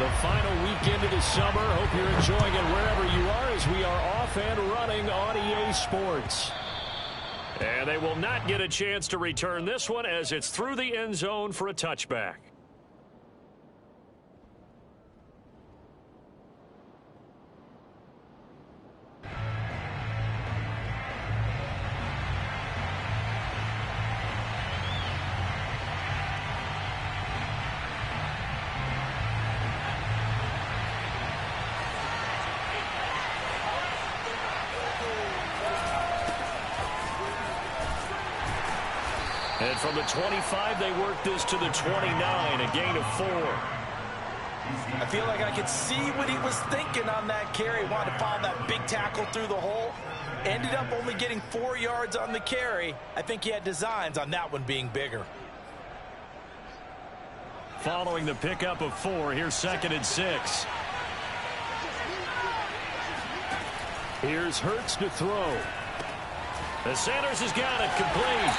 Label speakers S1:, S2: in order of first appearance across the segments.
S1: The final weekend of the summer. Hope you're enjoying it wherever you are as we are off and running on EA Sports.
S2: And they will not get a chance to return this one as it's through the end zone for a touchback. And from the 25, they work this to the 29, a gain of 4.
S3: I feel like I could see what he was thinking on that carry. Wanted to follow that big tackle through the hole. Ended up only getting 4 yards on the carry. I think he had designs on that one being bigger.
S2: Following the pickup of 4, here's 2nd and 6.
S1: Here's Hurts to throw.
S2: The Sanders has got it complete.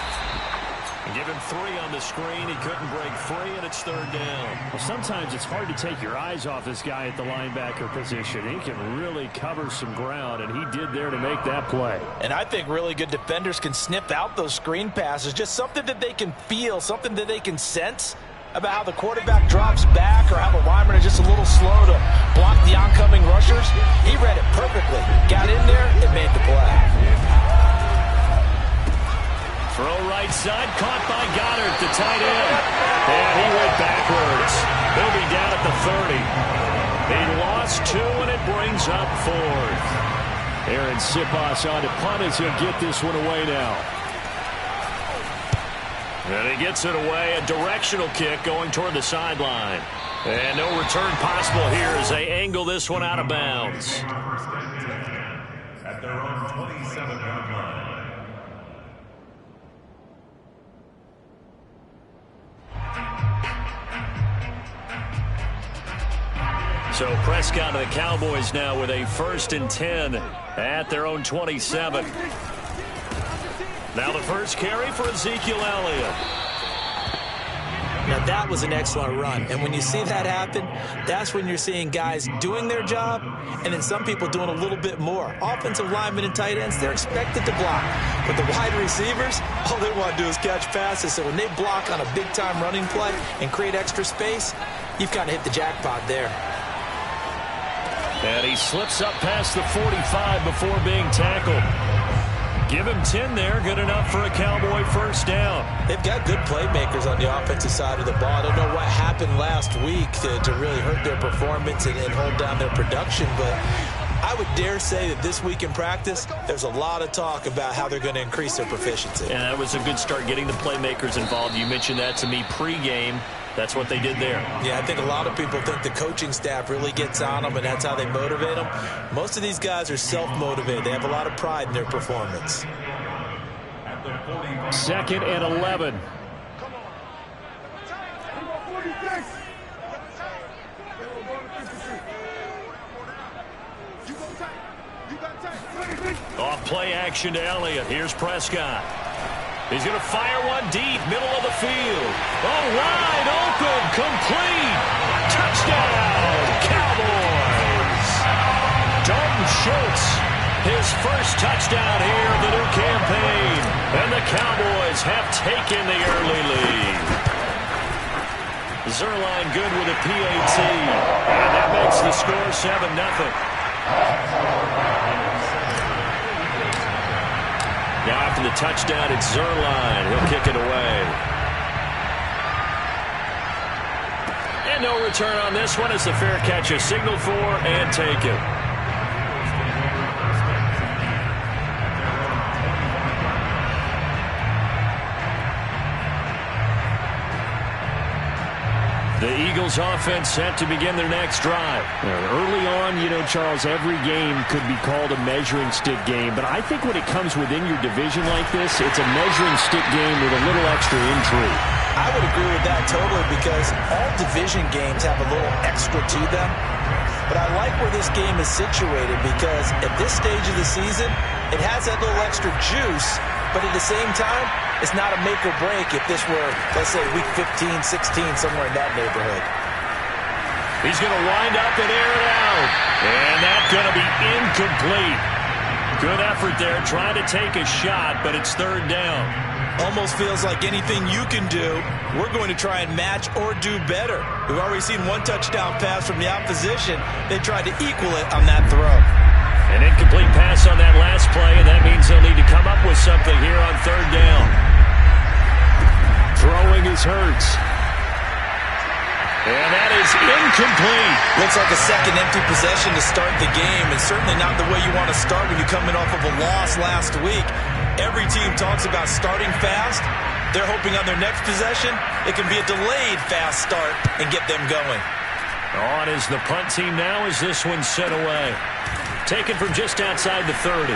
S2: Give him 3 on the screen. He couldn't break free, and it's 3rd down.
S1: Well, sometimes it's hard to take your eyes off this guy at the linebacker position. He can really cover some ground, and he did there to make that play.
S3: And I think really good defenders can sniff out those screen passes. Just something that they can feel, something that they can sense about how the quarterback drops back or how the linemen are just a little slow to block the oncoming rushers. He read it perfectly. Got in there and made the play.
S2: Throw right side, caught by Goddard, the tight end. And he went backwards. He'll be down at the 30. He lost 2, and it brings up 4th.
S1: Aaron Siposs on to punt as he'll get this one away now.
S2: And he gets it away, a directional kick going toward the sideline. And no return possible here as they angle this one out of bounds.
S4: At their own 27-yard line.
S2: So Prescott and the Cowboys now with a 1st and 10 at their own 27. Now the first carry for Ezekiel Elliott.
S3: Now that was an excellent run. And when you see that happen, that's when you're seeing guys doing their job and then some people doing a little bit more. Offensive linemen and tight ends, they're expected to block. But the wide receivers, all they want to do is catch passes. So when they block on a big-time running play and create extra space, you've kind of hit the jackpot there.
S2: And he slips up past the 45 before being tackled. Give him 10 there, good enough for a Cowboy 1st down.
S3: They've got good playmakers on the offensive side of the ball. I don't know what happened last week to really hurt their performance and hold down their production, but I would dare say that this week in practice, there's a lot of talk about how they're going to increase their proficiency.
S2: And that was a good start getting the playmakers involved. You mentioned that to me pregame. That's what they did there.
S3: Yeah, I think a lot of people think the coaching staff really gets on them, and that's how they motivate them. Most of these guys are self-motivated. They have a lot of pride in their performance.
S1: 2nd and 11.
S2: Off play action to Elliott. Here's Prescott. He's going to fire one deep, middle of the field. Oh, wide open, complete. Touchdown, Cowboys. Dalton Schultz, his first touchdown here of the new campaign. And the Cowboys have taken the early lead. Zerline good with a PAT. And that makes the score 7-0. Now after the touchdown, it's Zerline. He'll kick it away. And no return on this one as the fair catch is signaled for and taken. The Eagles offense set to begin their next drive.
S1: Early on, you know, Charles, every game could be called a measuring stick game. But I think when it comes within your division like this, it's a measuring stick game with a little extra intrigue.
S3: I would agree with that totally because all division games have a little extra to them. But I like where this game is situated because at this stage of the season, it has that little extra juice. But at the same time, it's not a make or break if this were, let's say, week 15, 16, somewhere in that neighborhood.
S2: He's going to wind up and air it out. And that's going to be incomplete. Good effort there, trying to take a shot, but it's third down.
S3: Almost feels like anything you can do, we're going to try and match or do better. We've already seen one touchdown pass from the opposition. They tried to equal it on that throw.
S2: An incomplete pass on that last play, and that means they'll need to come up with something here on third down.
S1: Throwing is Hurts.
S2: And that is incomplete.
S3: Looks like a second empty possession to start the game, and certainly not the way you want to start when you're coming off of a loss last week. Every team talks about starting fast. They're hoping on their next possession, it can be a delayed fast start and get them going.
S2: On is the punt team now as this one's sent away. Taken from just outside the 30.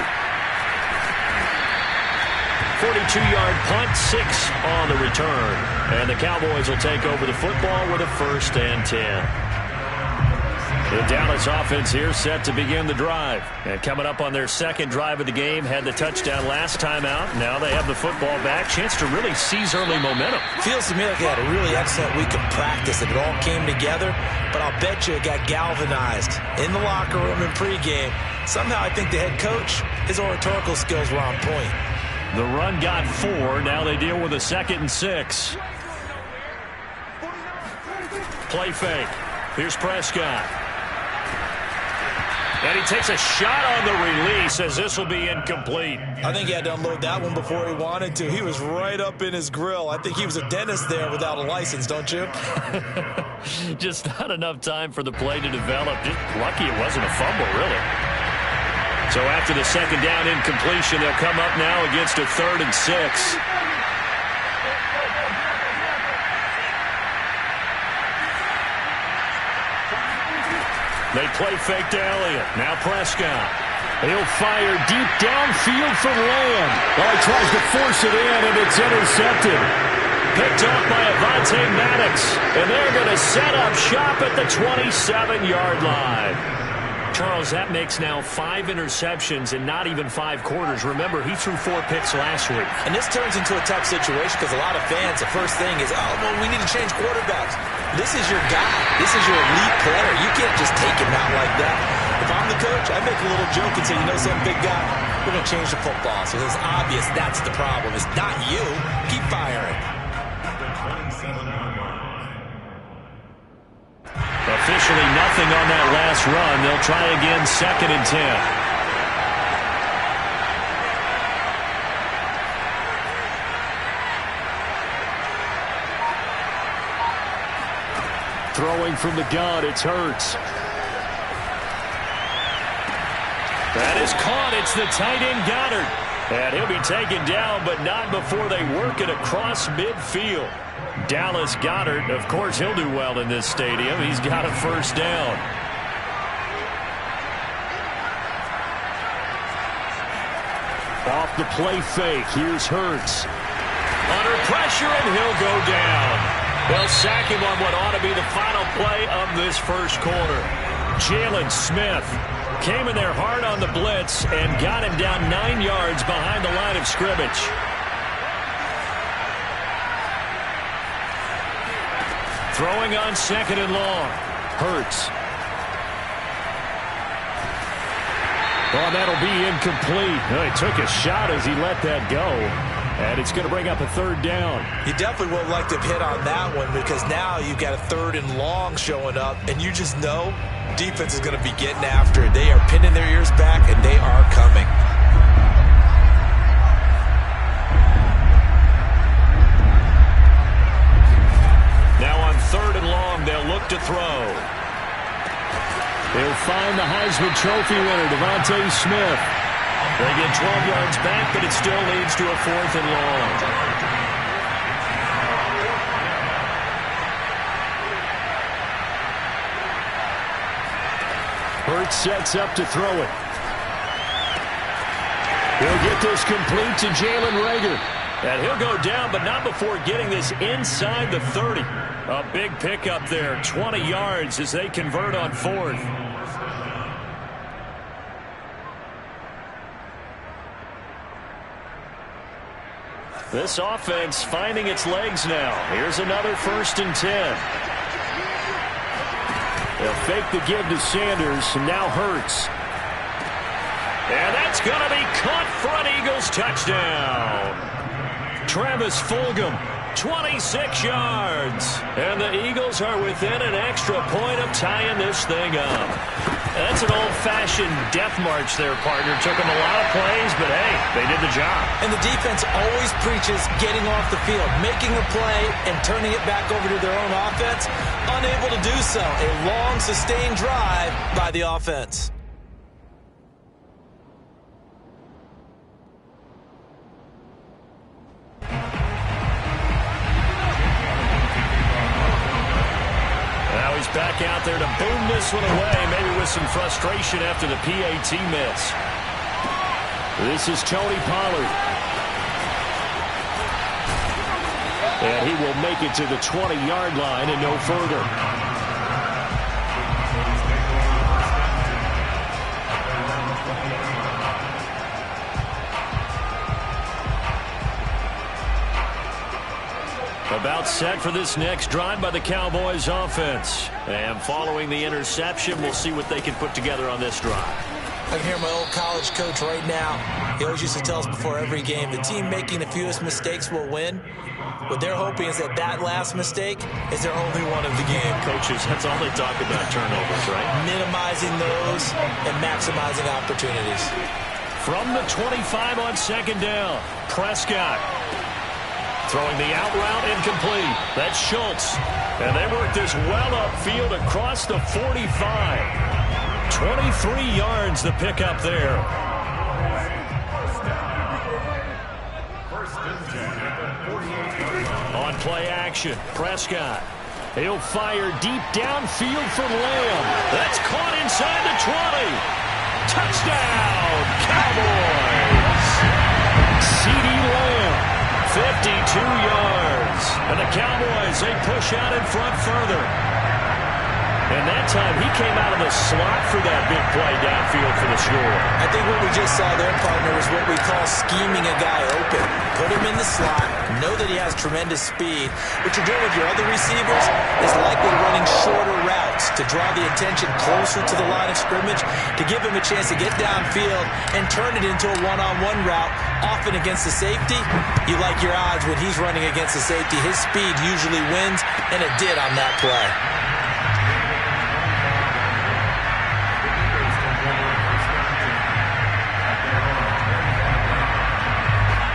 S2: 42-yard punt, 6 on the return. And the Cowboys will take over the football with a 1st and 10. The Dallas offense here set to begin the drive. And coming up on their second drive of the game, had the touchdown last time out. Now they have the football back. Chance to really seize early momentum.
S3: Feels to me like they had a really excellent week of practice and it all came together. But I'll bet you it got galvanized in the locker room in pregame. Somehow I think the head coach, his oratorical skills were on point.
S2: The run got 4. Now they deal with a 2nd and 6. Play fake. Here's Prescott. And he takes a shot on the release as this will be incomplete.
S3: I think he had to unload that one before he wanted to. He was right up in his grill. I think he was a dentist there without a license, don't you?
S2: Just not enough time for the play to develop. Just lucky it wasn't a fumble, really. So after the second down incompletion, they'll come up now against a 3rd and 6. They play fake to Elliott. Now Prescott. He'll fire deep downfield for Lamb.
S1: Well, he tries to force it in, and it's intercepted.
S2: Picked up by Avonte Maddox. And they're going to set up shop at the 27-yard line. Charles, that makes now 5 interceptions in not even 5 quarters. Remember, he threw 4 picks last week.
S3: And this turns into a tough situation because a lot of fans, the first thing is, oh, well, we need to change quarterbacks. This is your guy. This is your elite player. You can't just take him out like that. If I'm the coach, I make a little joke and say, you know some big guy, we're going to change the football. So it's obvious that's the problem. It's not you. Keep firing.
S2: Officially nothing on that last run. They'll try again, 2nd and 10.
S1: Throwing from the gun, it's Hurts.
S2: That is caught. It's the tight end Goddard. And he'll be taken down, but not before they work it across midfield. Dallas Goddard, of course, he'll do well in this stadium. He's got a 1st down.
S1: Off the play fake, here's Hurts.
S2: Under pressure, and he'll go down. They'll sack him on what ought to be the final play of this first quarter. Jalen Smith came in there hard on the blitz and got him down 9 yards behind the line of scrimmage. Throwing on 2nd and long. Hurts.
S1: Well, that'll be incomplete. Well, he took a shot as he let that go. And it's going to bring up a 3rd down.
S3: You definitely would like to have hit on that one because now you've got a 3rd and long showing up, and you just know defense is going to be getting after it. They are pinning their ears back, and they are coming.
S2: Now on 3rd and long, they'll look to throw.
S1: They'll find the Heisman Trophy winner, Devontae Smith.
S2: They get 12 yards back, but it still leads to a 4th and long.
S1: Hurts sets up to throw it. He'll get this complete to Jalen Reagor.
S2: And he'll go down, but not before getting this inside the 30. A big pickup there, 20 yards as they convert on 4th. This offense finding its legs now. Here's another 1st and 10.
S1: fake the give to Sanders, and now Hurts.
S2: And that's going to be caught for an Eagles touchdown. Travis Fulgham, 26 yards. And the Eagles are within an extra point of tying this thing up. That's an old-fashioned death march there, partner. Took them a lot of plays, but hey, they did the job.
S3: And the defense always preaches getting off the field, making a play, and turning it back over to their own offense. Unable to do so. A long, sustained drive by the offense.
S2: Now he's back out there to boom this one away, maybe with some frustration after the PAT miss.
S1: This is Tony Pollard. And he will make it to the 20-yard line and no further.
S2: About set for this next drive by the Cowboys offense. And following the interception, we'll see what they can put together on this drive.
S3: I can hear my old college coach right now. He always used to tell us before every game, the team making the fewest mistakes will win. What they're hoping is that that last mistake is their only one of the game.
S2: Coaches, that's all they talk about, turnovers, right?
S3: Minimizing those and maximizing opportunities.
S2: From the 25 on second down, Prescott. Throwing the out route incomplete. That's Schultz. And they work this well upfield across the 45. 23 yards the pickup there. On play action, Prescott. He'll fire deep downfield for Lamb. That's caught inside the 20. Touchdown, Cowboys. CeeDee Lamb. 52 yards. And the Cowboys, they push out in front further. And that time, he came out of the slot for that big play downfield for the score.
S3: I think what we just saw there, partner, is what we call scheming a guy open. Put him in the slot, know that he has tremendous speed. What you're doing with your other receivers is likely running shorter routes to draw the attention closer to the line of scrimmage, to give him a chance to get downfield and turn it into a one-on-one route, often against the safety. You like your odds when he's running against the safety. His speed usually wins, and it did on that play.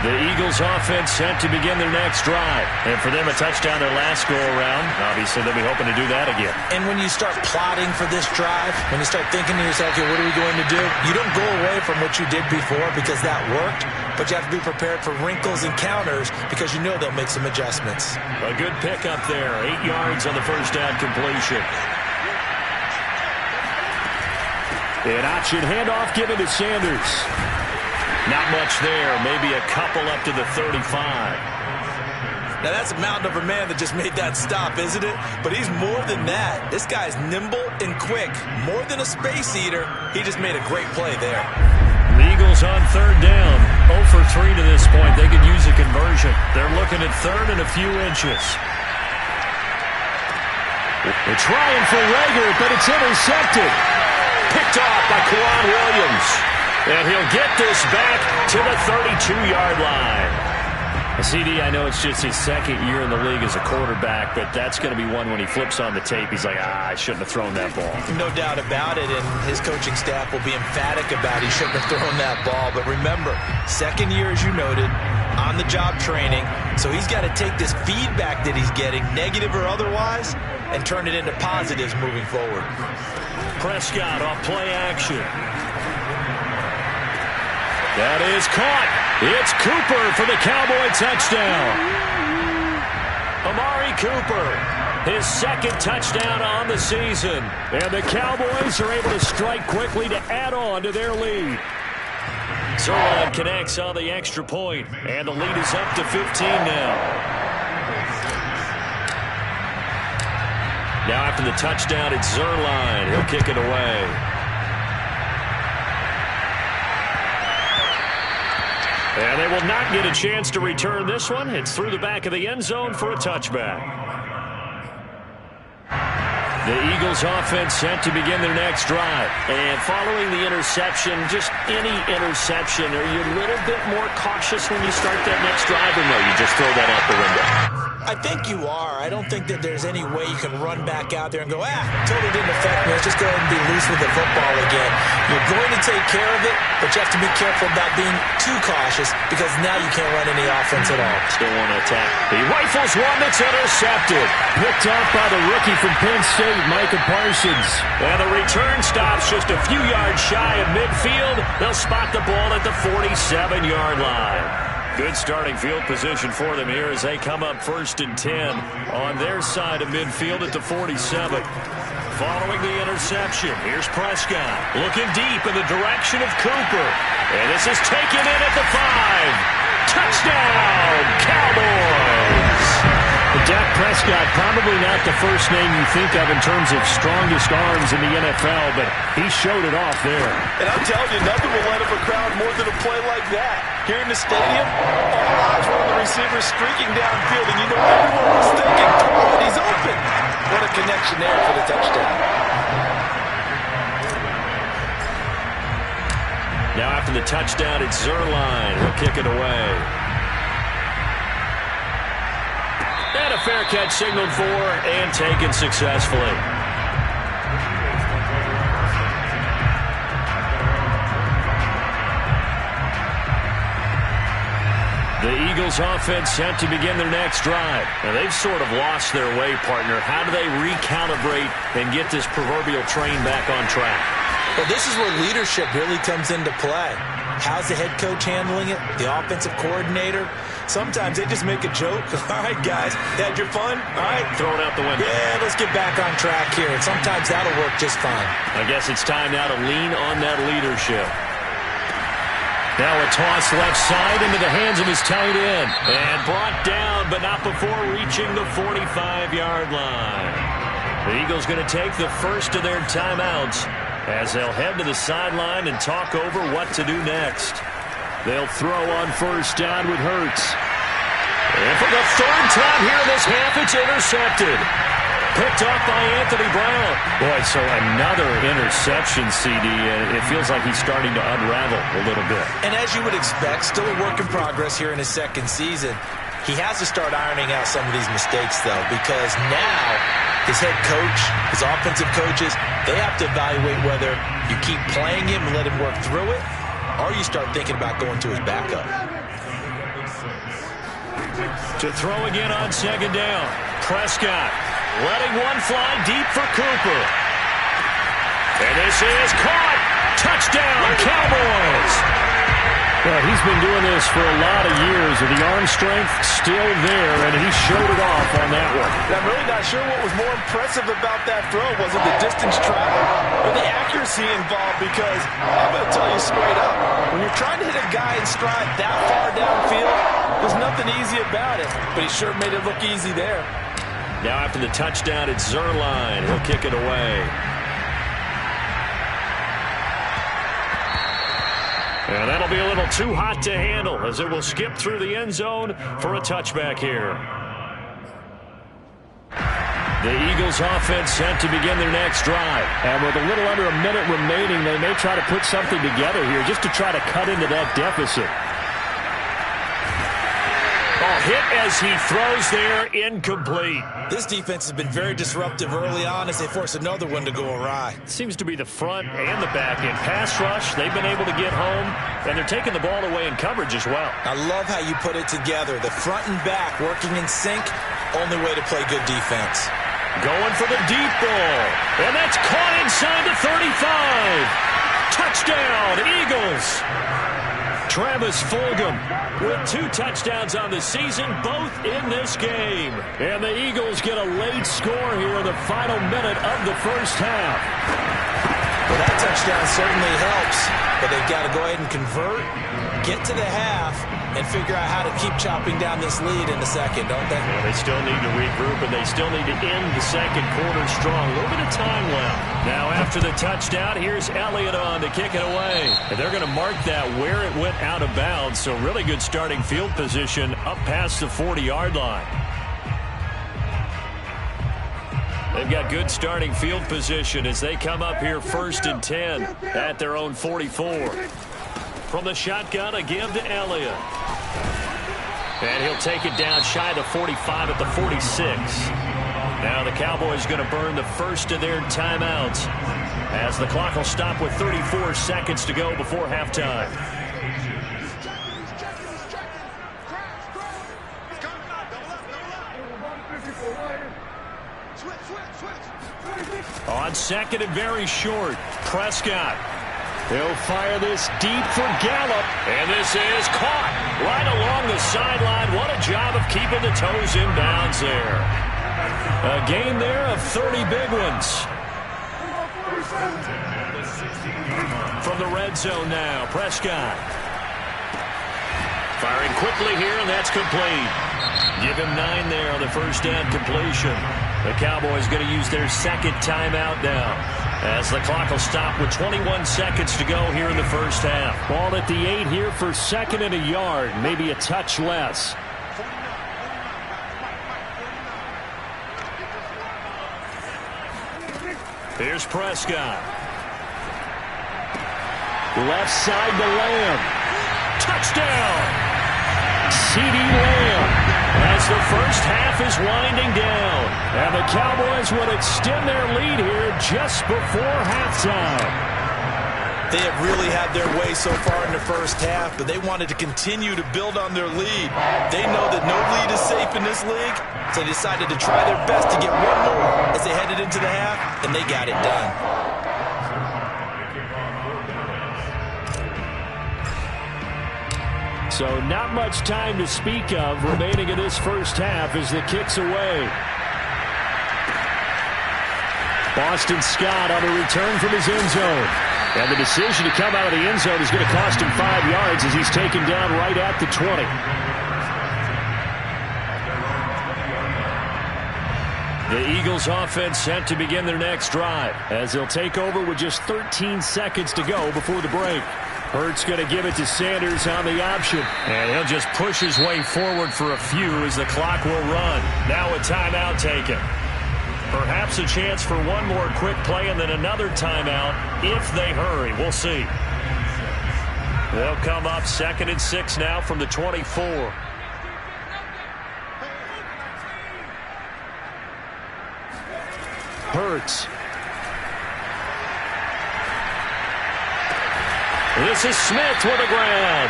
S2: The Eagles offense set to begin their next drive. And for them, a touchdown their last go-around. Obviously, they'll be hoping to do that again.
S3: And when you start plotting for this drive, when you start thinking to yourself, okay, what are we going to do? You don't go away from what you did before because that worked, but you have to be prepared for wrinkles and counters because you know they'll make some adjustments.
S2: A good pickup there. 8 yards on the first down completion.
S1: An option handoff given to Sanders.
S2: Not much there. Maybe a couple up to the 35.
S3: Now, that's a mountain of a man that just made that stop, isn't it? But he's more than that. This guy's nimble and quick. More than a space eater. He just made a great play there.
S2: The Eagles on third down. 0 for 3 to this point. They could use a conversion. They're looking at third and a few inches.
S1: They're trying for Rager, but it's intercepted.
S2: Picked off by Kwan Williams. And he'll get this back to the 32-yard line.
S1: CD, I know it's just his second year in the league as a quarterback, but that's going to be one when he flips on the tape, he's like, I shouldn't have thrown that ball.
S3: No doubt about it, and his coaching staff will be emphatic about he shouldn't have thrown that ball. But remember, second year, as you noted, on-the-job training, so he's got to take this feedback that he's getting, negative or otherwise, and turn it into positives moving forward.
S2: Prescott off play action. That is caught. It's Cooper for the Cowboy touchdown. Amari Cooper, his second touchdown on the season.
S1: And the Cowboys are able to strike quickly to add on to their lead.
S2: Zerline connects on the extra point, and the lead is up to 15 now. Now after the touchdown, it's Zerline. He'll kick it away. And they will not get a chance to return this one. It's through the back of the end zone for a touchback. The Eagles offense set to begin their next drive.
S1: And following the interception, just any interception, are you a little bit more cautious when you start that next drive, or no, you just throw that out the window?
S3: I think you are. I don't think that there's any way you can run back out there and go, totally didn't affect me. Let's just go ahead and be loose with the football again. You're going to take care of it, but you have to be careful about being too cautious because now you can't run any offense at all.
S1: Still want to attack.
S2: He rifles one that's intercepted.
S1: Picked off by the rookie from Penn State, Micah Parsons.
S2: And the return stops just a few yards shy of midfield. They'll spot the ball at the 47-yard line. Good starting field position for them here as they come up 1st and 10 on their side of midfield at the 47. Following the interception, here's Prescott looking deep in the direction of Cooper. And this is taken in at the 5. Touchdown, Cowboys!
S1: Dak Prescott, probably not the first name you think of in terms of strongest arms in the NFL, but he showed it off there.
S5: And I'm telling you, nothing will light up a crowd more than a play like that. Here in the stadium, all eyes were on the receiver streaking downfield, and you know everyone was thinking, oh, he's open. What a connection there for the touchdown.
S2: Now after the touchdown, it's Zuerlein. He'll kick it away. And a fair catch signaled for and taken successfully. The Eagles offense set to begin their next drive. Now they've sort of lost their way, partner. How do they recalibrate and get this proverbial train back on track?
S3: Well, this is where leadership really comes into play. How's the head coach handling it? The offensive coordinator? Sometimes they just make a joke. All right, guys, had your fun? All right.
S2: Throw it out the window.
S3: Yeah, let's get back on track here. And sometimes that'll work just fine.
S2: I guess it's time now to lean on that leadership. Now a toss left side into the hands of his tight end. And brought down, but not before reaching the 45-yard line. The Eagles going to take the first of their timeouts as they'll head to the sideline and talk over what to do next. They'll throw on first down with Hurts. And for the third time here in this half, it's intercepted. Picked off by Anthony Brown. Boy, so another interception, CD. And it feels like he's starting to unravel a little bit.
S3: And as you would expect, still a work in progress here in his second season. He has to start ironing out some of these mistakes, though, because now his head coach, his offensive coaches, they have to evaluate whether you keep playing him and let him work through it, or you start thinking about going to his backup.
S2: To throw again on second down. Prescott letting one fly deep for Cooper. And this is caught. Touchdown, Cowboys.
S1: Well, he's been doing this for a lot of years, with the arm strength still there, and he showed it off on that one.
S5: And I'm really not sure what was more impressive about that throw. Was it the distance traveled or the accuracy involved? Because I'm going to tell you straight up, when you're trying to hit a guy in stride that far downfield, there's nothing easy about it. But he sure made it look easy there.
S2: Now after the touchdown, it's Zuerlein. He'll kick it away. And that'll be a little too hot to handle as it will skip through the end zone for a touchback here. The Eagles offense set to begin their next drive.
S1: And with a little under a minute remaining, they may try to put something together here just to try to cut into that deficit.
S2: Hit as he throws there, incomplete.
S3: This defense has been very disruptive early on as they force another one to go awry.
S2: Seems to be the front and the back end. Pass rush, they've been able to get home, and they're taking the ball away in coverage as well.
S3: I love how you put it together. The front and back working in sync, only way to play good defense.
S2: Going for the deep ball, and that's caught inside the 35. Touchdown, Eagles. Travis Fulgham with 2 touchdowns on the season, both in this game.
S1: And the Eagles get a late score here in the final minute of the first half.
S3: Well, that touchdown certainly helps, but they've got to go ahead and convert, get to the half, and figure out how to keep chopping down this lead in the second, don't they?
S2: Yeah, they still need to regroup, and they still need to end the second quarter strong. A little bit of time left. Now, after the touchdown, here's Elliott on to kick it away. And they're going to mark that where it went out of bounds, so really good starting field position up past the 40-yard line. They've got good starting field position as they come up here 1st and 10 at their own 44. From the shotgun, a give to Elliott. And he'll take it down shy of the 45 at the 46. Now the Cowboys going to burn the first of their timeouts as the clock will stop with 34 seconds to go before halftime. On second and very short, Prescott. He'll fire this deep for Gallup. And this is caught right along the sideline. What a job of keeping the toes in bounds there. A gain there of 30 big ones. From the red zone now, Prescott. Firing quickly here, and that's complete. Give him 9 there on the first down completion. The Cowboys going to use their second timeout now, as the clock will stop with 21 seconds to go here in the first half.
S1: Ball at the 8 here for second and a yard, maybe a touch less.
S2: Here's Prescott.
S1: Left side to Lamb.
S2: Touchdown!
S1: CeeDee Lamb.
S2: As the first half is winding down.
S1: And the Cowboys would extend their lead here just before halftime.
S3: They have really had their way so far in the first half, but they wanted to continue to build on their lead. They know that no lead is safe in this league, so they decided to try their best to get one more as they headed into the half, and they got it done.
S1: So not much time to speak of remaining in this first half as the kick's away. Boston Scott on a return from his end zone. And the decision to come out of the end zone is going to cost him 5 yards as he's taken down right at the 20.
S2: The Eagles offense set to begin their next drive as they'll take over with just 13 seconds to go before the break. Hurts going to give it to Sanders on the option. And he'll just push his way forward for a few as the clock will run. Now a timeout taken. Perhaps a chance for one more quick play and then another timeout if they hurry. We'll see. They'll come up 2nd and 6 now from the 24.
S1: Hurts.
S2: This is Smith with the ground.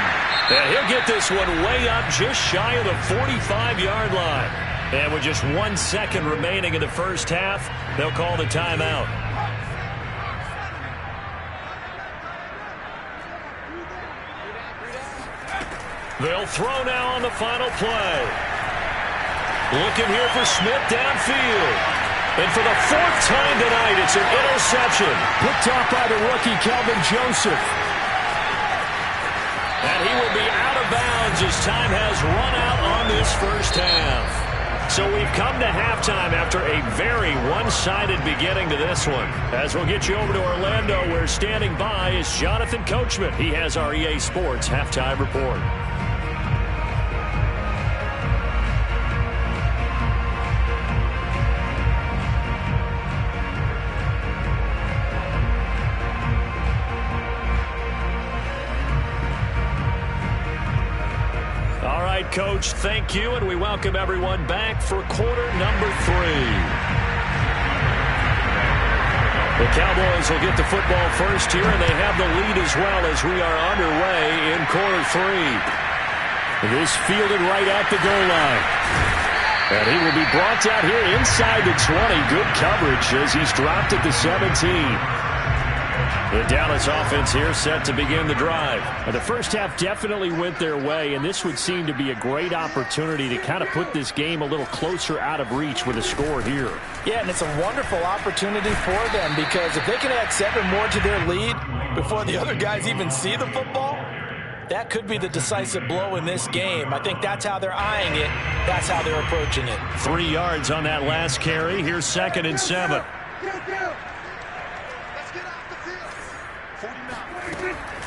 S2: And he'll get this one way up just shy of the 45-yard line. And with just 1 second remaining in the first half, they'll call the timeout. They'll throw now on the final play. Looking here for Smith downfield. And for the 4th time tonight, it's an interception.
S1: Picked off by the rookie, Kelvin Joseph.
S2: And he will be out of bounds as time has run out on this first half. So we've come to halftime after a very one-sided beginning to this one. As we'll get you over to Orlando, where standing by is Jonathan Coachman. He has our EA Sports halftime report. Coach, thank you, and we welcome everyone back for quarter number 3. The Cowboys will get the football first here, and they have the lead as well as we are underway in quarter 3. This fielded right at the goal line. And he will be brought out here inside the 20. Good coverage as he's dropped at the 17. The Dallas offense here set to begin the drive.
S1: The first half definitely went their way, and this would seem to be a great opportunity to kind of put this game a little closer out of reach with a score here.
S3: Yeah, and it's a wonderful opportunity for them because if they can add 7 more to their lead before the other guys even see the football, that could be the decisive blow in this game. I think that's how they're eyeing it. That's how they're approaching it.
S2: 3 yards on that last carry. Here's 2nd and 7.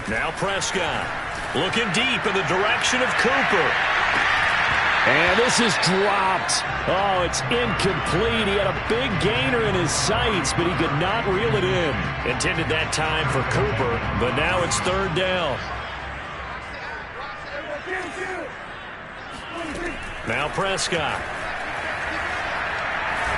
S2: Now Prescott looking deep in the direction of Cooper.
S1: And this is dropped. Oh, it's incomplete. He had a big gainer in his sights, but he could not reel it in.
S2: Intended that time for Cooper, but now it's third down. Now Prescott.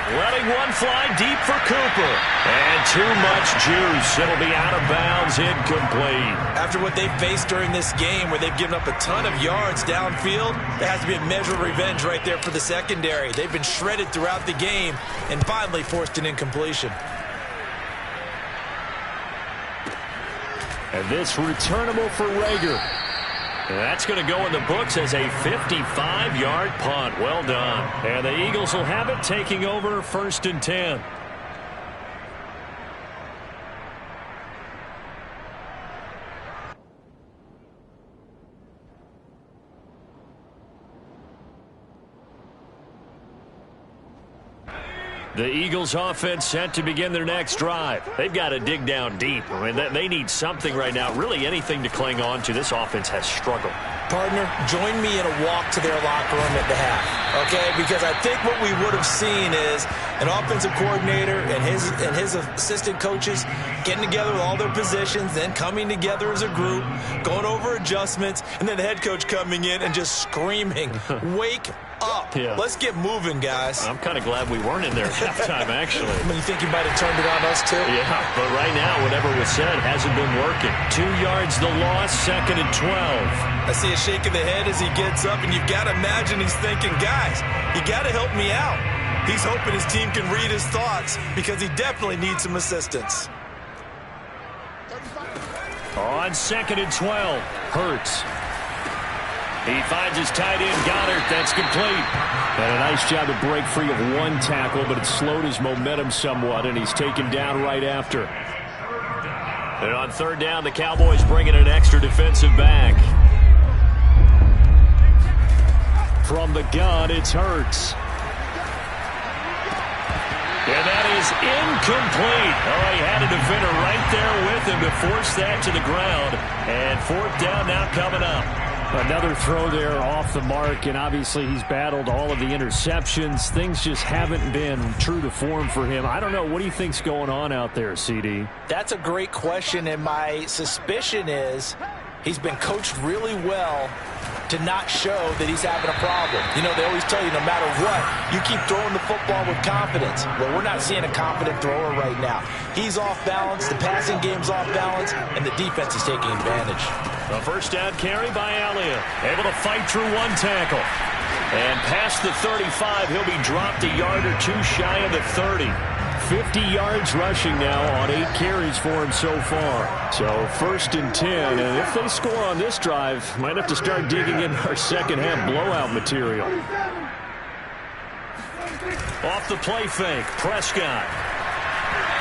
S2: Letting one fly deep for Cooper. And too much juice. It'll be out of bounds, incomplete.
S3: After what they faced during this game where they've given up a ton of yards downfield, there has to be a measure of revenge right there for the secondary. They've been shredded throughout the game and finally forced an incompletion.
S1: And this returnable for Rager.
S2: And that's going to go in the books as a 55-yard punt. Well done. And the Eagles will have it, taking over 1st and 10. The Eagles offense set to begin their next drive. They've got to dig down deep. I mean, they need something right now, really anything to cling on to. This offense has struggled.
S3: Partner, join me in a walk to their locker room at the half, okay? Because I think what we would have seen is an offensive coordinator and his assistant coaches getting together with all their positions, then coming together as a group, going over adjustments, and then the head coach coming in and just screaming, wake up.
S2: Yeah.
S3: Let's get moving, guys.
S2: I'm kind of glad we weren't in there at halftime, actually.
S3: I mean, you think you might have turned it on us, too?
S2: Yeah, but right now, whatever was said hasn't been working. 2 yards the loss, 2nd and 12.
S3: I see a shake of the head as he gets up, and you've got to imagine he's thinking, guys, you got to help me out. He's hoping his team can read his thoughts because he definitely needs some assistance.
S2: On 2nd and 12, Hurts. He finds his tight end, Goddard. That's complete.
S1: And a nice job to break free of one tackle, but it slowed his momentum somewhat, and he's taken down right after.
S2: And on 3rd down, the Cowboys bring in an extra defensive back.
S1: From the gun, it's Hurts.
S2: And that is incomplete. Oh, he had a defender right there with him to force that to the ground. And 4th down now coming up.
S1: Another throw there off the mark, and obviously he's battled all of the interceptions. Things just haven't been true to form for him. I don't know. What do you think's going on out there, CD?
S3: That's a great question, and my suspicion is he's been coached really well to not show that he's having a problem. You know, they always tell you no matter what, you keep throwing the football with confidence. Well, we're not seeing a confident thrower right now. He's off balance, the passing game's off balance, and the defense is taking advantage.
S2: A 1st down carry by Elliott. Able to fight through one tackle. And past the 35, he'll be dropped a yard or two shy of the 30.
S1: 50 yards rushing now on 8 carries for him so far. So 1st and 10, and if they score on this drive, might have to start digging in our second half blowout material.
S2: Off the play fake, Prescott.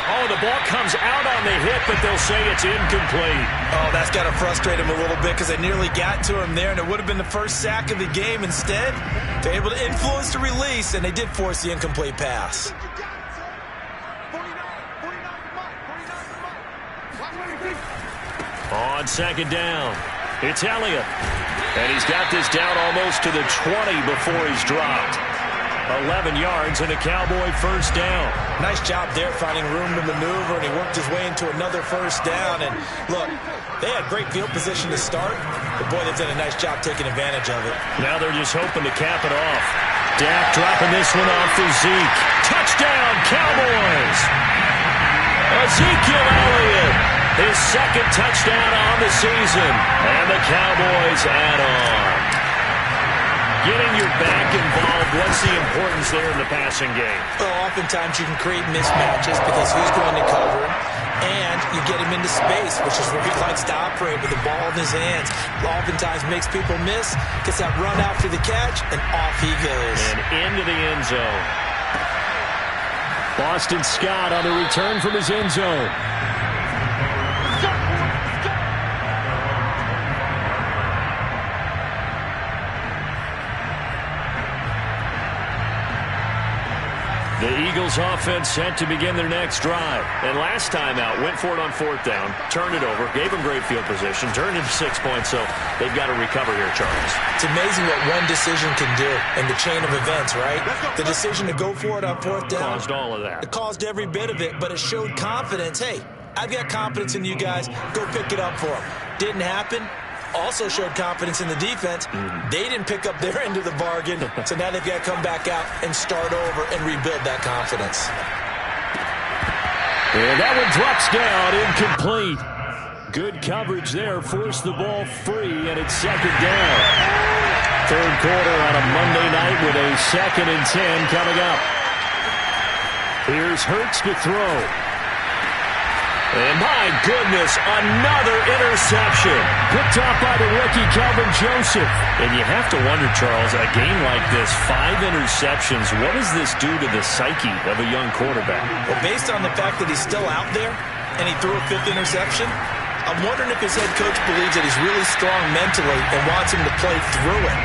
S2: Oh, the ball comes out on the hit, but they'll say it's incomplete.
S3: Oh, that's got to frustrate him a little bit because they nearly got to him there, and it would have been the first sack of the game. Instead, they're able to influence the release, and they did force the incomplete pass.
S2: On 2nd down, it's Elliott. And he's got this down almost to the 20 before he's dropped. 11 yards and a Cowboy 1st down.
S3: Nice job there finding room to maneuver, and he worked his way into another 1st down. And look, they had great field position to start, but boy, they've done a nice job taking advantage of it.
S2: Now they're just hoping to cap it off. Dak dropping this one off to Zeke. Touchdown, Cowboys! Ezekiel Elliott, his 2nd touchdown on the season, and the Cowboys add on. Getting your back involved, what's the importance there in the passing game?
S3: Well, oftentimes you can create mismatches because who's going to cover him, and you get him into space, which is where he likes to operate with the ball in his hands. Oftentimes makes people miss, gets that run after the catch, and off he goes.
S2: And into the end zone.
S1: Boston Scott on the return from his end zone. The Eagles offense set to begin their next drive. And last time out, went for it on 4th down, turned it over, gave them great field position, turned into 6 points, so they've got to recover here, Charles.
S3: It's amazing what one decision can do in the chain of events, right? The decision to go for it on 4th down.
S1: Caused all of that.
S3: It caused every bit of it, but it showed confidence. Hey, I've got confidence in you guys. Go pick it up for them. Didn't happen. Also showed confidence in the defense. They didn't pick up their end of the bargain, so now they've got to come back out and start over and rebuild that confidence.
S1: And that one drops down, incomplete. Good coverage there, forced the ball free, and it's 2nd down. 3rd quarter on a Monday night with a 2nd and 10 coming up. Here's Hurts to throw. And my goodness, another interception. Picked off by the rookie, Calvin Joseph. And you have to wonder, Charles, a game like this, 5 interceptions, what does this do to the psyche of a young quarterback?
S3: Well, based on the fact that he's still out there and he threw a 5th interception, I'm wondering if his head coach believes that he's really strong mentally and wants him to play through it.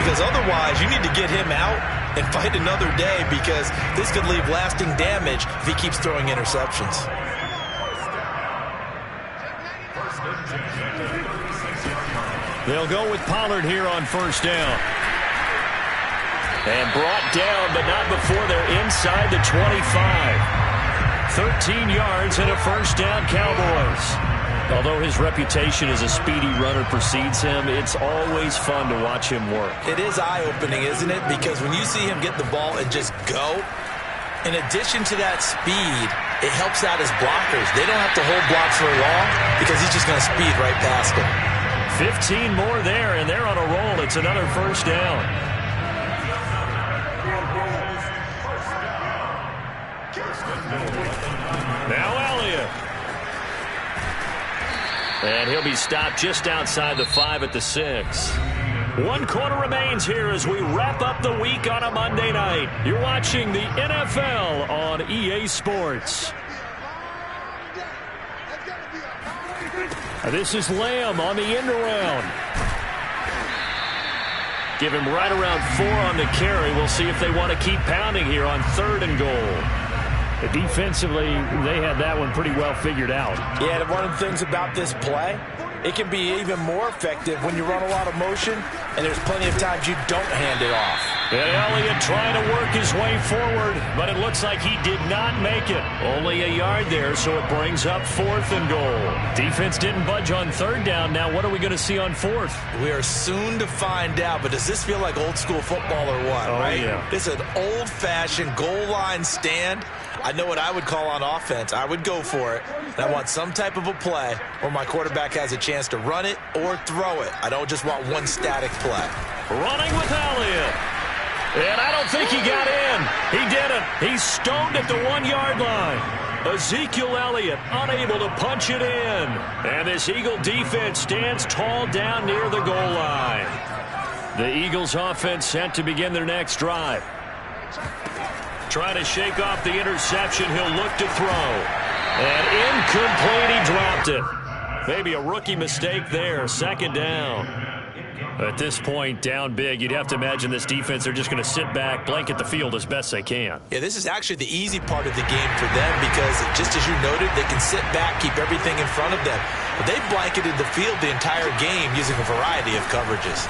S3: Because otherwise, you need to get him out and fight another day, because this could leave lasting damage if he keeps throwing interceptions.
S1: They'll go with Pollard here on 1st down. And brought down, but not before they're inside the 25. 13 yards and a 1st down, Cowboys. Although his reputation as a speedy runner precedes him, it's always fun to watch him work.
S3: It is eye-opening, isn't it? Because when you see him get the ball and just go, in addition to that speed, it helps out his blockers. They don't have to hold blocks for long because he's just going to speed right past them.
S1: 15 more there, and they're on a roll. It's another 1st down. Now Elliott. And he'll be stopped just outside the 5 at the 6. 1 quarter remains here as we wrap up the week on a Monday night. You're watching the NFL on EA Sports. This is Lamb on the end around. Give him right around 4 on the carry. We'll see if they want to keep pounding here on 3rd and goal. Defensively, they had that one pretty well figured out.
S3: Yeah, and one of the things about this play, it can be even more effective when you run a lot of motion and there's plenty of times you don't hand it off.
S1: And Elliott trying to work his way forward, but it looks like he did not make it. Only a yard there, so it brings up 4th and goal. Defense didn't budge on 3rd down. Now what are we going to see on 4th?
S3: We are soon to find out, but does this feel like old school football or what, right?
S1: Yeah.
S3: This is an old-fashioned goal line stand. I know what I would call on offense. I would go for it. And I want some type of a play where my quarterback has a chance to run it or throw it. I don't just want one static play.
S1: Running with Elliott. And I don't think he got in. He didn't. He's stoned at the 1-yard line. Ezekiel Elliott unable to punch it in. And this Eagle defense stands tall down near the goal line. The Eagles offense set to begin their next drive. Trying to shake off the interception. He'll look to throw. And incomplete. He dropped it. Maybe a rookie mistake there. 2nd down. At this point, down big, you'd have to imagine this defense, they're just going to sit back, blanket the field as best they can.
S3: Yeah, this is actually the easy part of the game for them because, just as you noted, they can sit back, keep everything in front of them. But they blanketed the field the entire game using a variety of coverages.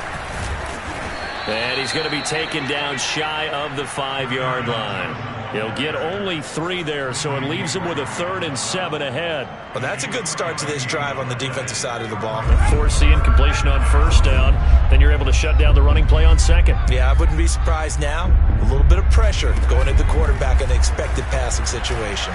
S1: And he's going to be taken down shy of the 5-yard line. He'll get only 3 there, so it leaves him with a 3rd and 7 ahead.
S3: Well, that's a good start to this drive on the defensive side of the ball.
S1: Force the incompletion on 1st down. Then you're able to shut down the running play on 2nd.
S3: Yeah, I wouldn't be surprised now. A little bit of pressure going at the quarterback in an expected passing situation.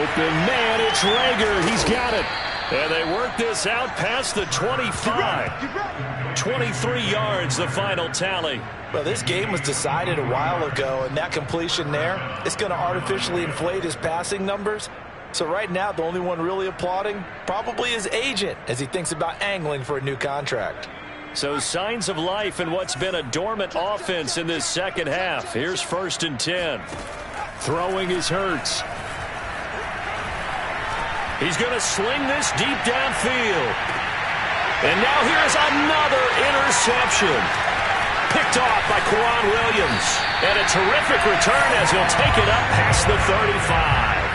S1: Open man, it's Rager. He's got it. And they work this out past the 25. 23 yards, the final tally.
S3: Well, this game was decided a while ago, and that completion there is going to artificially inflate his passing numbers. So right now, the only one really applauding probably his agent as he thinks about angling for a new contract.
S1: So signs of life in what's been a dormant offense in this 2nd half. Here's 1st and 10. Throwing is Hurts. He's going to sling this deep downfield. And now here's another interception. Picked off by Quan Williams. And a terrific return as he'll take it up past the 35.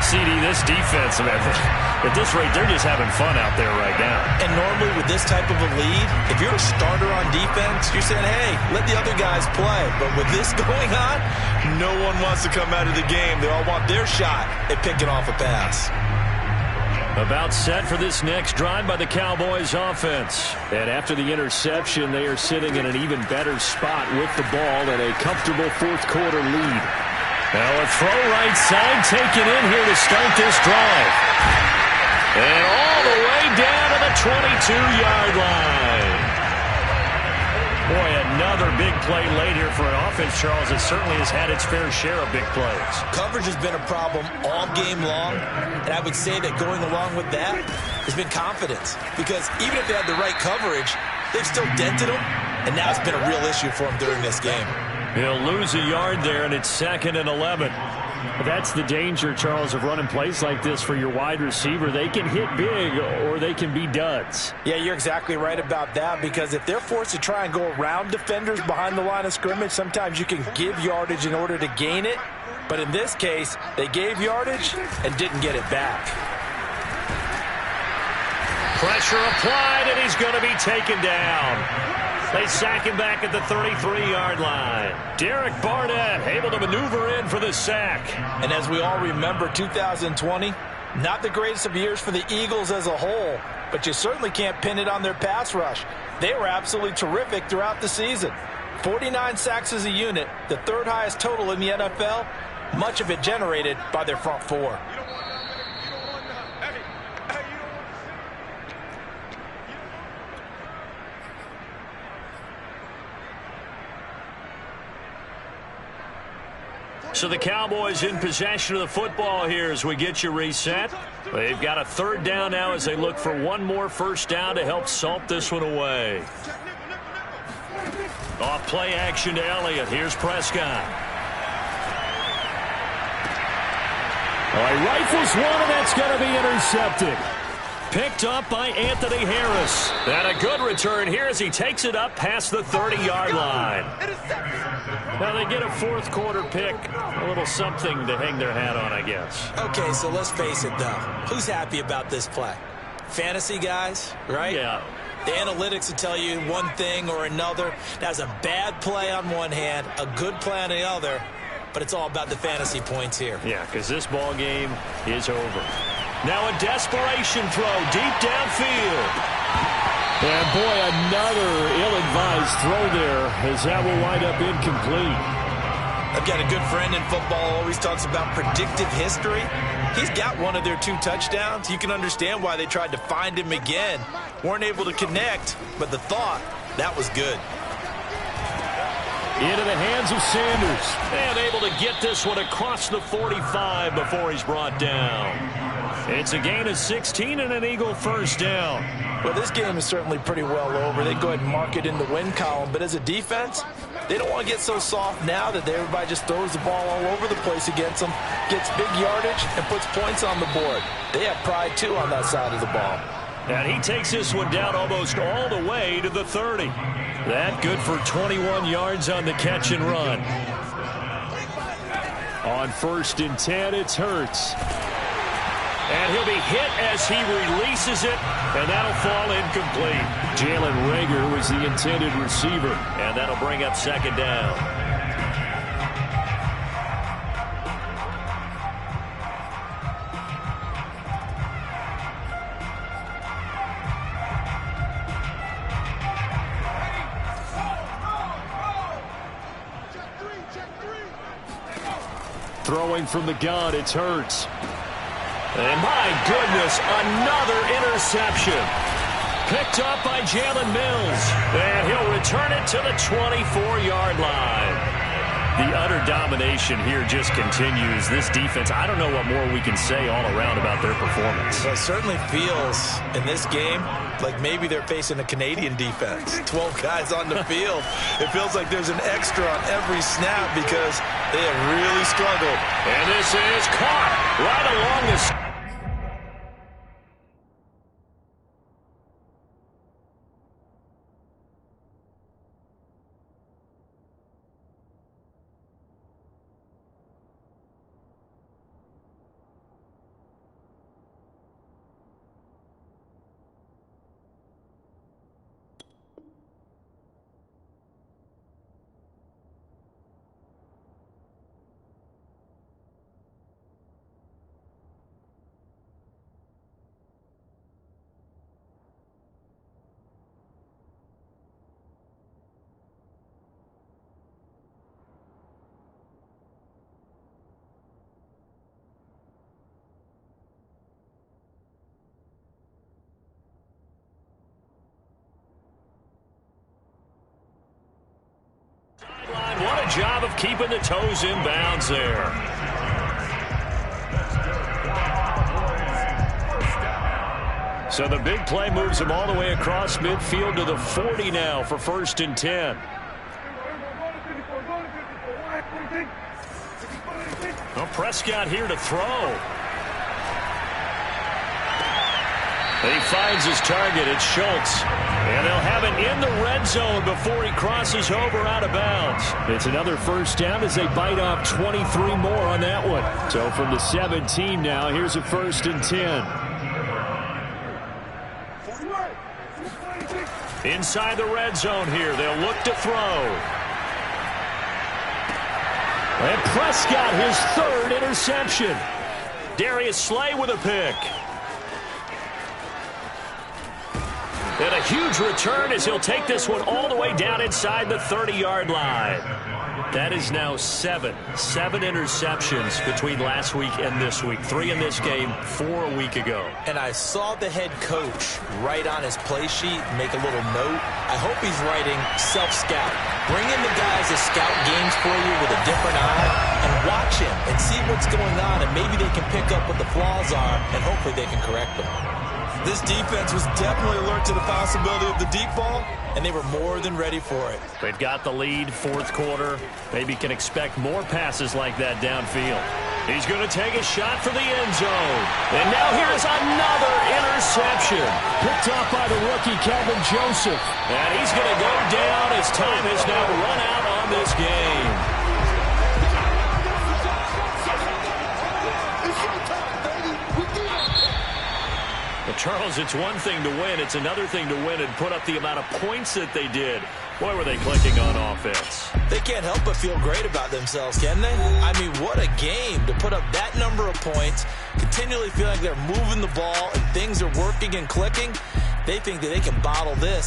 S1: CD, this defense, man, at this rate, they're just having fun out there right now.
S3: And normally with this type of a lead, if you're a starter on defense, you're saying, hey, let the other guys play. But with this going on,
S5: no one wants to come out of the game. They all want their shot at picking off a pass.
S1: About set for this next drive by the Cowboys offense. And after the interception, they are sitting in an even better spot with the ball and a comfortable fourth quarter lead. Now a throw right side taken in here to start this drive. And all the way down to the 22-yard line. Boy, another big play late here for an offense, Charles, that certainly has had its fair share of big plays.
S3: Coverage has been a problem all game long, and I would say that going along with that has been confidence. Because even if they had the right coverage, they've still dented them, and now it's been a real issue for them during this game.
S1: He'll lose a yard there, and it's 2nd and 11. That's the danger, Charles, of running plays like this for your wide receiver. They can hit big or they can be duds.
S3: Yeah, you're exactly right about that, because if they're forced to try and go around defenders behind the line of scrimmage, sometimes you can give yardage in order to gain it. But in this case, they gave yardage and didn't get it back.
S1: Pressure applied, and he's going to be taken down. They sack him back at the 33-yard line. Derek Barnett able to maneuver in for the sack.
S3: And as we all remember, 2020, not the greatest of years for the Eagles as a whole, but you certainly can't pin it on their pass rush. They were absolutely terrific throughout the season. 49 sacks as a unit, the third highest total in the NFL, much of it generated by their front four.
S1: So the Cowboys in possession of the football here as we get you reset. They've got a 3rd down now as they look for one more first down to help salt this one away. Off play action to Elliott. Here's Prescott. He rifles one, and that's going to be intercepted. Picked up by Anthony Harris. And a good return here as he takes it up past the 30-yard line. Now they get a fourth quarter pick. A little something to hang their hat on, I guess.
S3: Okay, so let's face it, though. Who's happy about this play? Fantasy guys, right?
S1: Yeah.
S3: The analytics will tell you one thing or another. That's a bad play on one hand, a good play on the other, but it's all about the fantasy points here.
S1: Yeah, because this ball game is over. Now a desperation throw deep downfield. And boy, another ill-advised throw there as that will wind up incomplete.
S3: I've got a good friend in football, always talks about predictive history. He's got one of their 2 touchdowns. You can understand why they tried to find him again. Weren't able to connect, but the thought, that was good.
S1: Into the hands of Sanders. And able to get this one across the 45 before he's brought down. It's a gain of 16 and an Eagle first down.
S3: Well, this game is certainly pretty well over. They go ahead and mark it in the win column. But as a defense, they don't want to get so soft now that everybody just throws the ball all over the place against them, gets big yardage, and puts points on the board. They have pride, too, on that side of the ball.
S1: And he takes this one down almost all the way to the 30. That good for 21 yards on the catch and run. On 1st and 10, it's Hurts. And he'll be hit as he releases it, and that'll fall incomplete. Jalen Reagor was the intended receiver, and that'll bring up 2nd down. Throwing from the gun, it's Hurts. And my goodness, another interception. Picked up by Jalen Mills. And he'll return it to the 24-yard line. The utter domination here just continues. This defense, I don't know what more we can say all around about their performance.
S3: Well, it certainly feels in this game like maybe they're facing a Canadian defense. 12 guys on the field. It feels like there's an extra on every snap because they have really struggled.
S1: And this is caught right along the... What a job of keeping the toes in bounds there. So the big play moves him all the way across midfield to the 40 now for 1st and 10. Well, Prescott here to throw. And he finds his target. It's Schultz. And they'll have it in the red zone before he crosses over out of bounds. It's another 1st down as they bite off 23 more on that one. So from the 17 now, here's a 1st and 10. Inside the red zone here. They'll look to throw. And Prescott, his 3rd interception. Darius Slay with a pick. And a huge return as he'll take this one all the way down inside the 30-yard line. That is now 7 interceptions between last week and this week. 3 in this game, 4 a week ago.
S3: And I saw the head coach write on his play sheet, make a little note. I hope he's writing self-scout. Bring in the guys that scout games for you with a different eye and watch him and see what's going on, and maybe they can pick up what the flaws are, and hopefully they can correct them.
S5: This defense was definitely alert to the possibility of the deep ball,
S3: and they were more than ready for it.
S1: They've got the lead, 4th quarter. Maybe can expect more passes like that downfield. He's going to take a shot for the end zone. And now here's another interception.
S2: Picked off by the rookie, Calvin Joseph.
S1: And he's going to go down as time has now run out on this game. But Charles, it's one thing to win. It's another thing to win and put up the amount of points that they did. Boy, were they clicking on offense.
S3: They can't help but feel great about themselves, can they? I mean, what a game to put up that number of points, continually feel like they're moving the ball and things are working and clicking. They think that they can bottle this